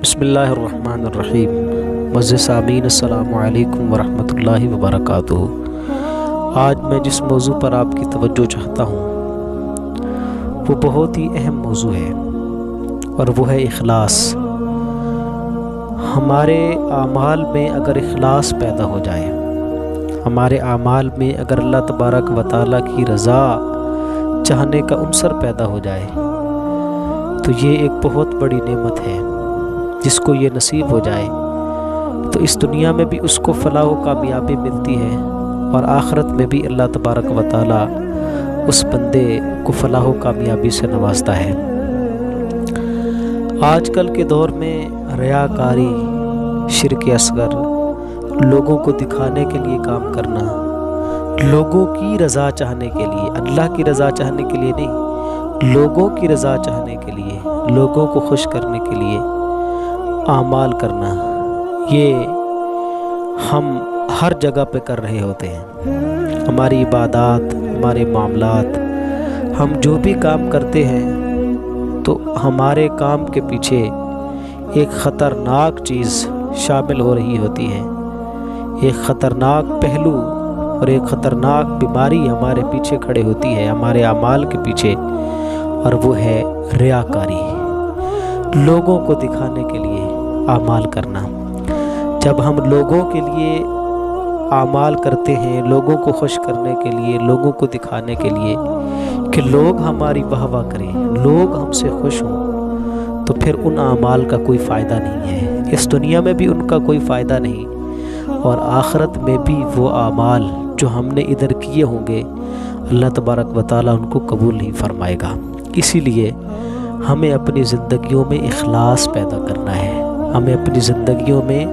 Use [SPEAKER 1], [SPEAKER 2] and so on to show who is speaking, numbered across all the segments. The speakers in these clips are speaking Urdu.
[SPEAKER 1] بسم اللہ الرحمن الرحیم۔ معزز سامعین، السلام علیکم ورحمۃ اللہ وبرکاتہ۔ آج میں جس موضوع پر آپ کی توجہ چاہتا ہوں وہ بہت ہی اہم موضوع ہے اور وہ ہے اخلاص۔ ہمارے اعمال میں اگر اخلاص پیدا ہو جائے، ہمارے اعمال میں اگر اللہ تبارک و تعالیٰ کی رضا چاہنے کا عنصر پیدا ہو جائے تو یہ ایک بہت بڑی نعمت ہے۔ جس کو یہ نصیب ہو جائے تو اس دنیا میں بھی اس کو فلاح و کامیابی ملتی ہے اور آخرت میں بھی اللہ تبارک و تعالیٰ اس بندے کو فلاح و کامیابی سے نوازتا ہے۔ آج کل کے دور میں ریاکاری، شرک اصغر، لوگوں کو دکھانے کے لیے کام کرنا، لوگوں کی رضا چاہنے کے لیے، اللہ کی رضا چاہنے کے لیے نہیں، لوگوں کی رضا چاہنے کے لیے، لوگوں کو خوش کرنے کے لیے اعمال کرنا، یہ ہم ہر جگہ پہ کر رہے ہوتے ہیں۔ ہماری عبادات، ہمارے معاملات، ہم جو بھی کام کرتے ہیں تو ہمارے کام کے پیچھے ایک خطرناک چیز شامل ہو رہی ہوتی ہے، ایک خطرناک پہلو اور ایک خطرناک بیماری ہمارے پیچھے کھڑے ہوتی ہے، ہمارے اعمال کے پیچھے، اور وہ ہے ریاکاری، لوگوں کو دکھانے کے لیے اعمال کرنا۔ جب ہم لوگوں کے لیے اعمال کرتے ہیں، لوگوں کو خوش کرنے کے لیے، لوگوں کو دکھانے کے لیے کہ لوگ ہماری واہ واہ کریں، لوگ ہم سے خوش ہوں، تو پھر ان اعمال کا کوئی فائدہ نہیں ہے۔ اس دنیا میں بھی ان کا کوئی فائدہ نہیں اور آخرت میں بھی وہ اعمال جو ہم نے ادھر کیے ہوں گے اللہ تبارک و تعالیٰ ان کو قبول نہیں فرمائے گا۔ اسی لیے ہمیں اپنی زندگیوں میں اخلاص پیدا کرنا ہے، ہمیں اپنی زندگیوں میں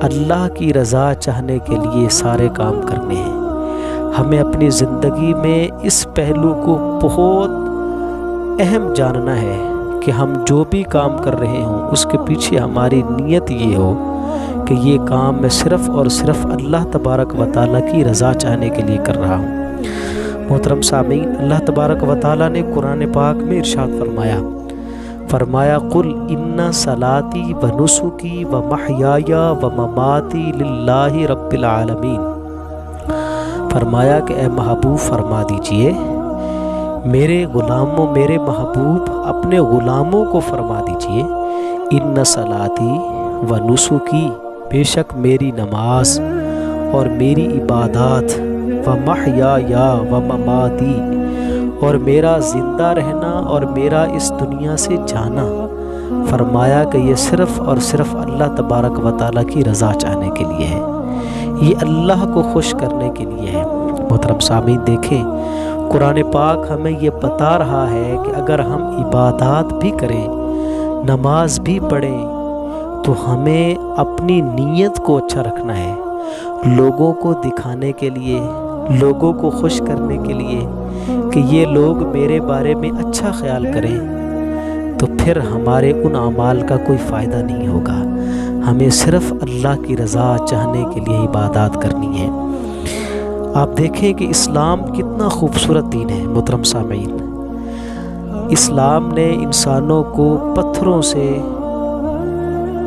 [SPEAKER 1] اللہ کی رضا چاہنے کے لیے سارے کام کرنے ہیں۔ ہمیں اپنی زندگی میں اس پہلو کو بہت اہم جاننا ہے کہ ہم جو بھی کام کر رہے ہوں اس کے پیچھے ہماری نیت یہ ہو کہ یہ کام میں صرف اور صرف اللہ تبارک و تعالیٰ کی رضا چاہنے کے لیے کر رہا ہوں۔ محترم سامعین، اللہ تبارک و تعالیٰ نے قرآن پاک میں ارشاد فرمایا قل ان صلاتی و نسکی و محیای و مماتی للہ رب العالمین۔ فرمایا کہ اے محبوب فرما دیجئے، میرے غلاموں، میرے محبوب اپنے غلاموں کو فرما دیجئے، ان صلاتی و نسکی، بے شک میری نماز اور میری عبادات، و محیای و مماتی، اور میرا زندہ رہنا اور میرا اس دنیا سے جانا، فرمایا کہ یہ صرف اور صرف اللہ تبارک و تعالیٰ کی رضا چاہنے کے لیے ہے، یہ اللہ کو خوش کرنے کے لیے ہے۔ محترم سامعین، دیکھیں قرآن پاک ہمیں یہ بتا رہا ہے کہ اگر ہم عبادات بھی کریں، نماز بھی پڑھیں، تو ہمیں اپنی نیت کو اچھا رکھنا ہے، لوگوں کو دکھانے کے لیے، لوگوں کو خوش کرنے کے لیے کہ یہ لوگ میرے بارے میں اچھا خیال کریں، تو پھر ہمارے ان اعمال کا کوئی فائدہ نہیں ہوگا۔ ہمیں صرف اللہ کی رضا چاہنے کے لیے عبادات کرنی ہے۔ آپ دیکھیں کہ اسلام کتنا خوبصورت دین ہے۔ محترم سامعین، اسلام نے انسانوں کو پتھروں سے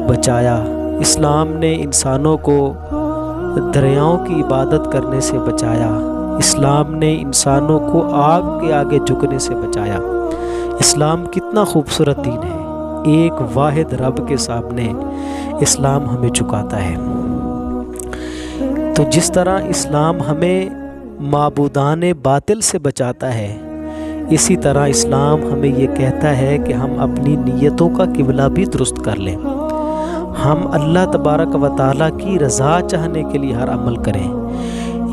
[SPEAKER 1] بچایا، اسلام نے انسانوں کو دریاؤں کی عبادت کرنے سے بچایا، اسلام نے انسانوں کو آگ کے آگے جھکنے سے بچایا۔ اسلام کتنا خوبصورت دین ہے، ایک واحد رب کے سامنے اسلام ہمیں جھکاتا ہے۔ تو جس طرح اسلام ہمیں معبودان باطل سے بچاتا ہے، اسی طرح اسلام ہمیں یہ کہتا ہے کہ ہم اپنی نیتوں کا قبلہ بھی درست کر لیں، ہم اللہ تبارک و تعالیٰ کی رضا چاہنے کے لیے ہر عمل کریں۔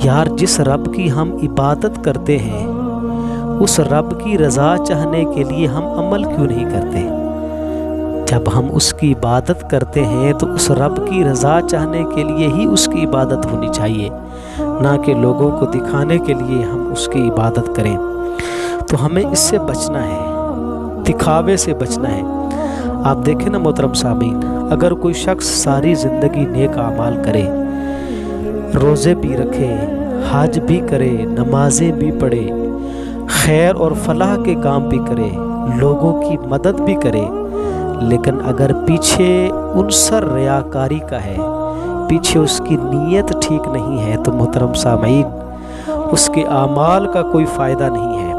[SPEAKER 1] یار، جس رب کی ہم عبادت کرتے ہیں اس رب کی رضا چاہنے کے لیے ہم عمل کیوں نہیں کرتے؟ جب ہم اس کی عبادت کرتے ہیں تو اس رب کی رضا چاہنے کے لیے ہی اس کی عبادت ہونی چاہیے، نہ کہ لوگوں کو دکھانے کے لیے ہم اس کی عبادت کریں۔ تو ہمیں اس سے بچنا ہے، دکھاوے سے بچنا ہے۔ آپ دیکھیں نا محترم سامعین، اگر کوئی شخص ساری زندگی نیک اعمال کرے، روزے بھی رکھے، حج بھی کرے، نمازیں بھی پڑھے، خیر اور فلاح کے کام بھی کرے، لوگوں کی مدد بھی کرے، لیکن اگر پیچھے عنصر ریاکاری کا ہے، پیچھے اس کی نیت ٹھیک نہیں ہے، تو محترم سامعین اس کے اعمال کا کوئی فائدہ نہیں ہے۔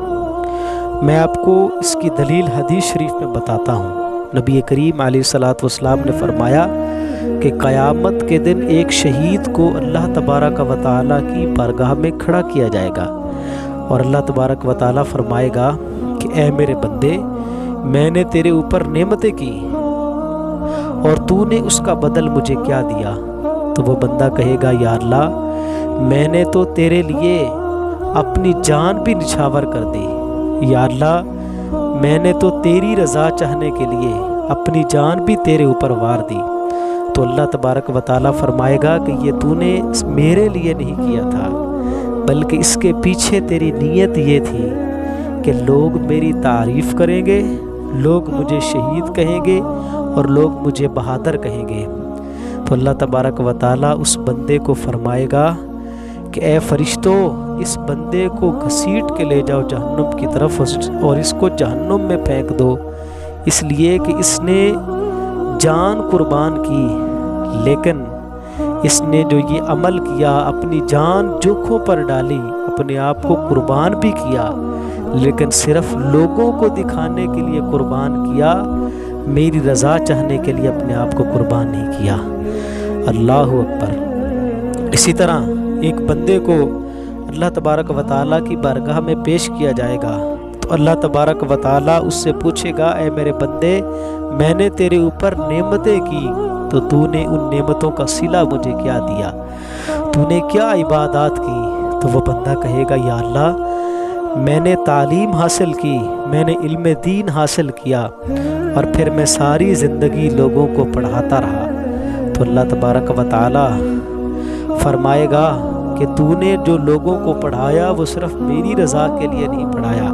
[SPEAKER 1] میں آپ کو اس کی دلیل حدیث شریف میں بتاتا ہوں۔ نبی کریم علیہ الصلوۃ والسلام نے فرمایا کہ قیامت کے دن ایک شہید کو اللہ تبارک و تعالیٰ کی بارگاہ میں کھڑا کیا جائے گا، اور اللہ تبارک و تعالیٰ فرمائے گا کہ اے میرے بندے، میں نے تیرے اوپر نعمتیں کی اور تو نے اس کا بدل مجھے کیا دیا؟ تو وہ بندہ کہے گا یا اللہ، میں نے تو تیرے لیے اپنی جان بھی نچھاور کر دی، یا اللہ میں نے تو تیری رضا چاہنے کے لیے اپنی جان بھی تیرے اوپر وار دی۔ تو اللہ تبارک و تعالیٰ فرمائے گا کہ یہ تو نے میرے لیے نہیں کیا تھا، بلکہ اس کے پیچھے تیری نیت یہ تھی کہ لوگ میری تعریف کریں گے، لوگ مجھے شہید کہیں گے اور لوگ مجھے بہادر کہیں گے۔ تو اللہ تبارک و تعالیٰ اس بندے کو فرمائے گا کہ اے فرشتوں، اس بندے کو گھسیٹ کے لے جاؤ جہنم کی طرف اور اس کو جہنم میں پھینک دو، اس لیے کہ اس نے جان قربان کی، لیکن اس نے جو یہ عمل کیا، اپنی جان جوکھوں پر ڈالی، اپنے آپ کو قربان بھی کیا، لیکن صرف لوگوں کو دکھانے کے لیے قربان کیا، میری رضا چاہنے کے لیے اپنے آپ کو قربان نہیں کیا۔ اللہ اکبر۔ اسی طرح ایک بندے کو اللہ تبارک و تعالیٰ کی بارگاہ میں پیش کیا جائے گا، تو اللہ تبارک و تعالیٰ اس سے پوچھے گا اے میرے بندے، میں نے تیرے اوپر نعمتیں کی تو تو نے ان نعمتوں کا صلہ مجھے کیا دیا؟ تو نے کیا عبادات کی؟ تو وہ بندہ کہے گا یا اللہ، میں نے تعلیم حاصل کی، میں نے علم دین حاصل کیا، اور پھر میں ساری زندگی لوگوں کو پڑھاتا رہا۔ تو اللہ تبارک و تعالیٰ فرمائے گا کہ تو نے جو لوگوں کو پڑھایا وہ صرف میری رضا کے لیے نہیں پڑھایا،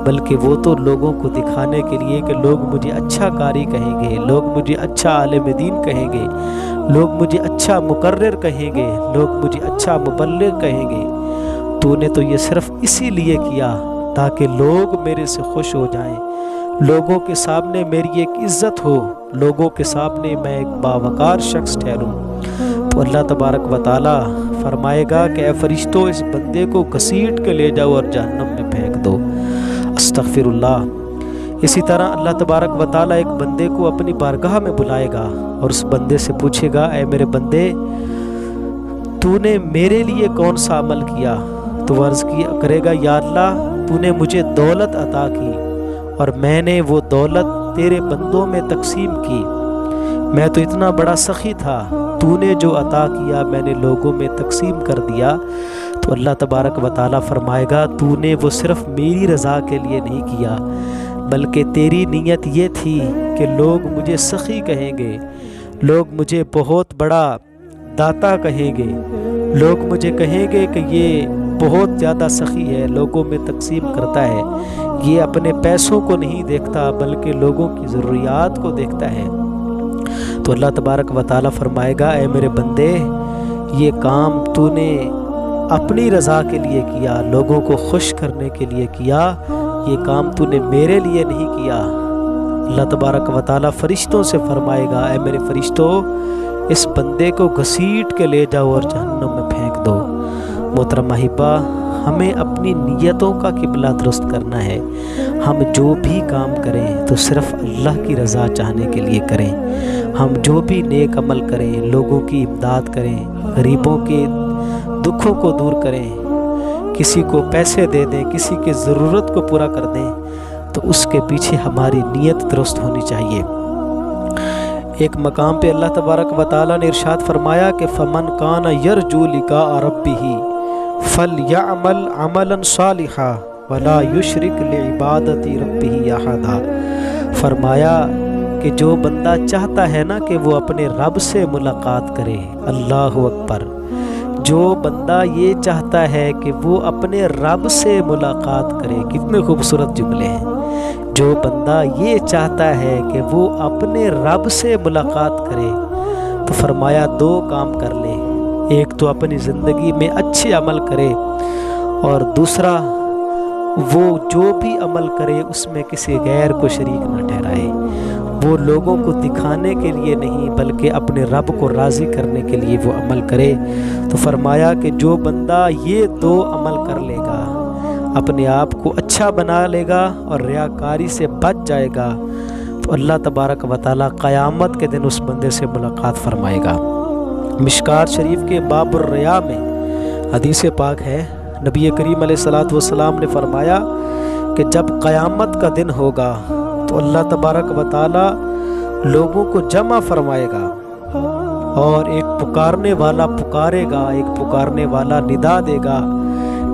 [SPEAKER 1] بلکہ وہ تو لوگوں کو دکھانے کے لیے کہ لوگ مجھے اچھا قاری کہیں گے، لوگ مجھے اچھا عالم دین کہیں گے، لوگ مجھے اچھا مقرر کہیں گے، لوگ مجھے اچھا مبلغ کہیں گے۔ تو نے تو یہ صرف اسی لیے کیا تاکہ لوگ میرے سے خوش ہو جائیں، لوگوں کے سامنے میری ایک عزت ہو، لوگوں کے سامنے میں ایک باوقار شخص ٹھہروں۔ تو اللہ تبارک و تعالیٰ فرمائے گا کہ اے فرشتوں، اس بندے کو گھسیٹ کے لے جاؤ اور جہنم میں پھینک دو۔ استغفر اللہ۔ اسی طرح اللہ تبارک و تعالیٰ ایک بندے کو اپنی بارگاہ میں بلائے گا اور اس بندے سے پوچھے گا اے میرے بندے، تو نے میرے لیے کون سا عمل کیا؟ تو وہ عرض کرے گا یا اللہ، تو نے مجھے دولت عطا کی اور میں نے وہ دولت تیرے بندوں میں تقسیم کی، میں تو اتنا بڑا سخی تھا، تو نے جو عطا کیا میں نے لوگوں میں تقسیم کر دیا۔ تو اللہ تبارک و تعالیٰ فرمائے گا تو نے وہ صرف میری رضا کے لیے نہیں کیا، بلکہ تیری نیت یہ تھی کہ لوگ مجھے سخی کہیں گے، لوگ مجھے بہت بڑا داتا کہیں گے، لوگ مجھے کہیں گے کہ یہ بہت زیادہ سخی ہے، لوگوں میں تقسیم کرتا ہے، یہ اپنے پیسوں کو نہیں دیکھتا بلکہ لوگوں کی ضروریات کو دیکھتا ہے۔ تو اللہ تبارک و تعالیٰ فرمائے گا اے میرے بندے، یہ کام تو نے اپنی رضا کے لیے کیا، لوگوں کو خوش کرنے کے لیے کیا، یہ کام تو نے میرے لیے نہیں کیا۔ اللہ تبارک و تعالیٰ فرشتوں سے فرمائے گا اے میرے فرشتوں، اس بندے کو گھسیٹ کے لے جاؤ اور جہنم میں پھینک دو۔ محترم احبہ، ہمیں اپنی نیتوں کا قبلہ درست کرنا ہے۔ ہم جو بھی کام کریں تو صرف اللہ کی رضا چاہنے کے لیے کریں۔ ہم جو بھی نیک عمل کریں، لوگوں کی امداد کریں، غریبوں کے دکھوں کو دور کریں، کسی کو پیسے دے دیں، کسی کی ضرورت کو پورا کر دیں، تو اس کے پیچھے ہماری نیت درست ہونی چاہیے۔ ایک مقام پہ اللہ تبارک و تعالیٰ نے ارشاد فرمایا کہ فمن کان یرجو لقاء ربہ فلیعمل عملا صالحا ولا یشرک بعبادۃ ربہ احدا۔ فرمایا کہ جو بندہ چاہتا ہے نا کہ وہ اپنے رب سے ملاقات کرے، اللہ اکبر، جو بندہ یہ چاہتا ہے کہ وہ اپنے رب سے ملاقات کرے، کتنے خوبصورت جملے ہیں، جو بندہ یہ چاہتا ہے کہ وہ اپنے رب سے ملاقات کرے، تو فرمایا دو کام کر لے، ایک تو اپنی زندگی میں اچھے عمل کرے، اور دوسرا وہ جو بھی عمل کرے اس میں کسی غیر کو شریک نہ ٹھہرائے، وہ لوگوں کو دکھانے کے لیے نہیں بلکہ اپنے رب کو راضی کرنے کے لیے وہ عمل کرے۔ تو فرمایا کہ جو بندہ یہ دو عمل کر لے گا، اپنے آپ کو اچھا بنا لے گا اور ریاکاری سے بچ جائے گا، تو اللہ تبارک و تعالیٰ قیامت کے دن اس بندے سے ملاقات فرمائے گا۔ مشکات شریف کے باب الریا میں حدیث پاک ہے، نبی کریم علیہ الصلوۃ والسلام نے فرمایا کہ جب قیامت کا دن ہوگا تو اللہ تبارک و تعالیٰ لوگوں کو جمع فرمائے گا اور ایک پکارنے والا پکارے گا، ایک پکارنے والا ندا دے گا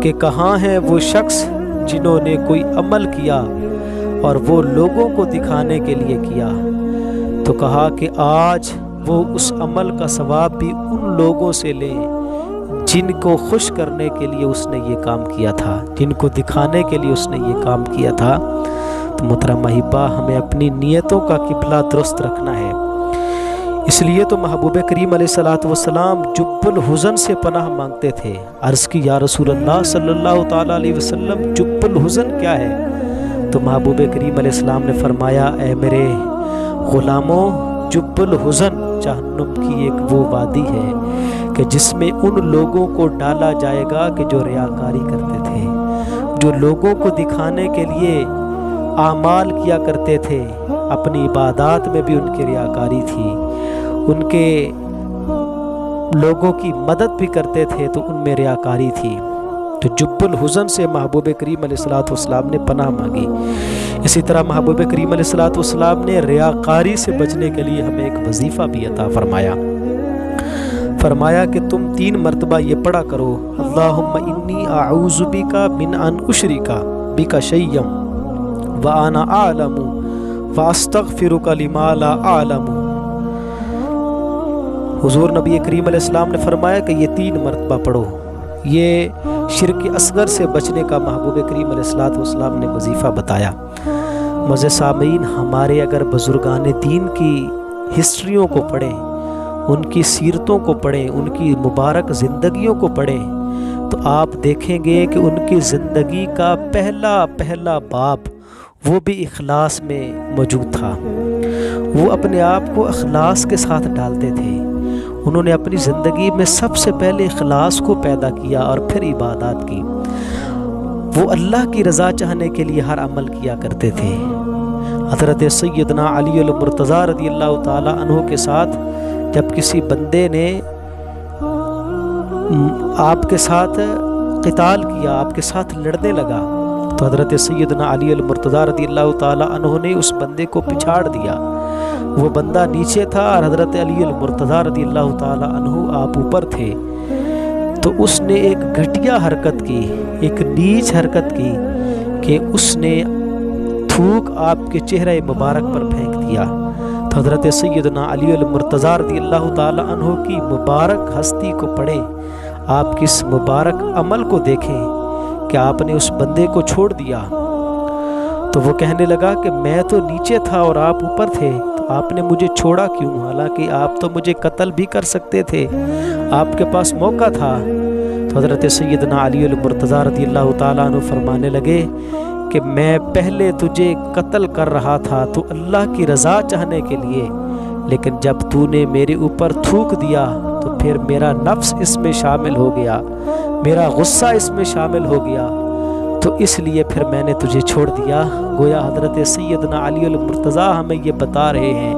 [SPEAKER 1] کہ کہاں ہیں وہ شخص جنہوں نے کوئی عمل کیا اور وہ لوگوں کو دکھانے کے لیے کیا۔ تو کہا کہ آج وہ اس عمل کا ثواب بھی ان لوگوں سے لے جن کو خوش کرنے کے لیے اس نے یہ کام کیا تھا، جن کو دکھانے کے لیے اس نے یہ کام کیا تھا۔ تو محترم احبہ، ہمیں اپنی نیتوں کا قبلہ درست رکھنا ہے۔ اس لیے تو محبوب کریم علیہ الصلوۃ والسلام جب الحزن سے پناہ مانگتے تھے۔ عرض کی یا رسول اللہ صلی اللہ تعالیٰ علیہ وسلم، جب الحزن کیا ہے؟ تو محبوب کریم علیہ السلام نے فرمایا، اے میرے غلاموں، جب الحزن جہنم کی ایک وہ وادی ہے کہ جس میں ان لوگوں کو ڈالا جائے گا کہ جو ریاکاری کرتے تھے، جو لوگوں کو دکھانے کے لیے اعمال کیا کرتے تھے، اپنی عبادات میں بھی ان کی ریاکاری تھی، ان کے لوگوں کی مدد بھی کرتے تھے تو ان میں ریاکاری تھی۔ تو جب الحزن سے محبوب کریم علیہ الصلوۃ والسلام نے پناہ مانگی۔ اسی طرح محبوب کریم علیہ الصلوۃ والسلام نے ریاکاری سے بچنے کے لیے ہمیں ایک وظیفہ بھی عطا فرمایا کہ تم 3 مرتبہ یہ پڑھا کرو، اللہم انی اعوذ بک من ان اشرک بک شیئا وانا اعلم واستغفرک لما لا اعلم۔ حضور نبی کریم علیہ السلام نے فرمایا کہ یہ 3 مرتبہ پڑھو۔ یہ شرک اصغر سے بچنے کا محبوب کریم علیہ الصلوۃ والسلام نے وظیفہ بتایا۔ معزز سامعین، ہمارے اگر بزرگان دین کی ہسٹریوں کو پڑھیں، ان کی سیرتوں کو پڑھیں، ان کی مبارک زندگیوں کو پڑھیں، تو آپ دیکھیں گے کہ ان کی زندگی کا پہلا باب وہ بھی اخلاص میں موجود تھا۔ وہ اپنے آپ کو اخلاص کے ساتھ ڈالتے تھے۔ انہوں نے اپنی زندگی میں سب سے پہلے اخلاص کو پیدا کیا اور پھر عبادات کی۔ وہ اللہ کی رضا چاہنے کے لیے ہر عمل کیا کرتے تھے۔ حضرت سیدنا علی المرتضیٰ رضی اللہ تعالی عنہ کے ساتھ جب کسی بندے نے آپ کے ساتھ قتال کیا، آپ کے ساتھ لڑنے لگا، تو حضرت سیدنا علی المرتضیٰ رضی اللہ تعالی عنہ نے اس بندے کو پچھاڑ دیا۔ وہ بندہ نیچے تھا اور حضرت علی المرتضیٰ رضی اللہ تعالی عنہ آپ اوپر تھے۔ تو اس نے ایک گھٹیا حرکت کی، ایک نیچ حرکت کی کہ اس نے تھوک آپ کے چہرے مبارک پر پھینک دیا۔ تو حضرت سیدنا علی المرتضیٰ رضی اللہ تعالی عنہ کی مبارک ہستی کو پڑھیں، آپ کی اس مبارک عمل کو دیکھیں کہ آپ نے اس بندے کو چھوڑ دیا۔ تو وہ کہنے لگا کہ میں تو نیچے تھا اور آپ اوپر تھے، تو آپ نے مجھے چھوڑا کیوں؟ حالانکہ آپ تو مجھے قتل بھی کر سکتے تھے، آپ کے پاس موقع تھا۔ تو حضرت سیدنا علی المرتضیٰ رضی اللہ تعالیٰ عنہ فرمانے لگے کہ میں پہلے تجھے قتل کر رہا تھا تو اللہ کی رضا چاہنے کے لیے، لیکن جب تو نے میرے اوپر تھوک دیا تو پھر میرا نفس اس میں شامل ہو گیا، میرا غصہ اس میں شامل ہو گیا، تو اس لیے پھر میں نے تجھے چھوڑ دیا۔ گویا حضرت سیدنا علی المرتضیٰ ہمیں یہ بتا رہے ہیں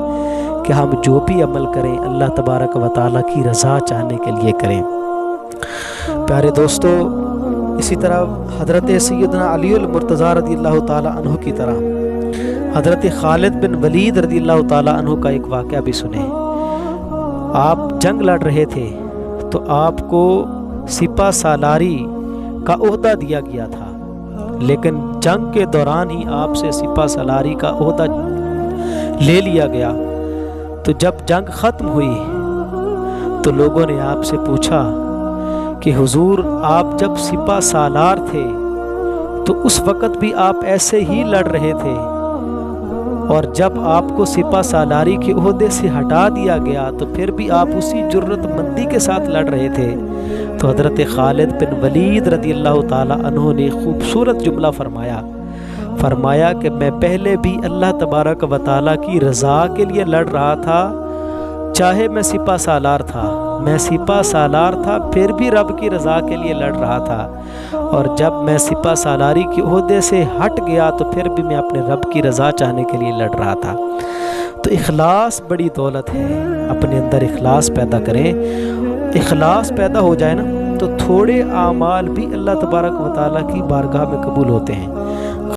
[SPEAKER 1] کہ ہم جو بھی عمل کریں اللہ تبارک و تعالیٰ کی رضا چاہنے کے لیے کریں۔ پیارے دوستو، اسی طرح حضرت سیدنا علی المرتضیٰ رضی اللہ تعالیٰ عنہ کی طرح حضرت خالد بن ولید رضی اللہ تعالیٰ عنہ کا ایک واقعہ بھی سنیں۔ آپ جنگ لڑ رہے تھے تو آپ کو سپہ سالاری کا عہدہ دیا گیا تھا، لیکن جنگ کے دوران ہی آپ سے سپہ سالاری کا عہدہ لے لیا گیا۔ تو جب جنگ ختم ہوئی تو لوگوں نے آپ سے پوچھا کہ حضور، آپ جب سپہ سالار تھے تو اس وقت بھی آپ ایسے ہی لڑ رہے تھے، اور جب آپ کو سپہ سالاری کے عہدے سے ہٹا دیا گیا تو پھر بھی آپ اسی جرت مندی کے ساتھ لڑ رہے تھے۔ تو حضرت خالد بن ولید رضی اللہ تعالی عنہ نے خوبصورت جملہ فرمایا، فرمایا کہ میں پہلے بھی اللہ تبارک و تعالیٰ کی رضا کے لیے لڑ رہا تھا، چاہے میں سپہ سالار تھا پھر بھی رب کی رضا کے لیے لڑ رہا تھا، اور جب میں سپہ سالاری کے عہدے سے ہٹ گیا تو پھر بھی میں اپنے رب کی رضا چاہنے کے لیے لڑ رہا تھا۔ تو اخلاص بڑی دولت ہے، اپنے اندر اخلاص پیدا کریں۔ اخلاص پیدا ہو جائے نا تو تھوڑے اعمال بھی اللہ تبارک و تعالیٰ کی بارگاہ میں قبول ہوتے ہیں۔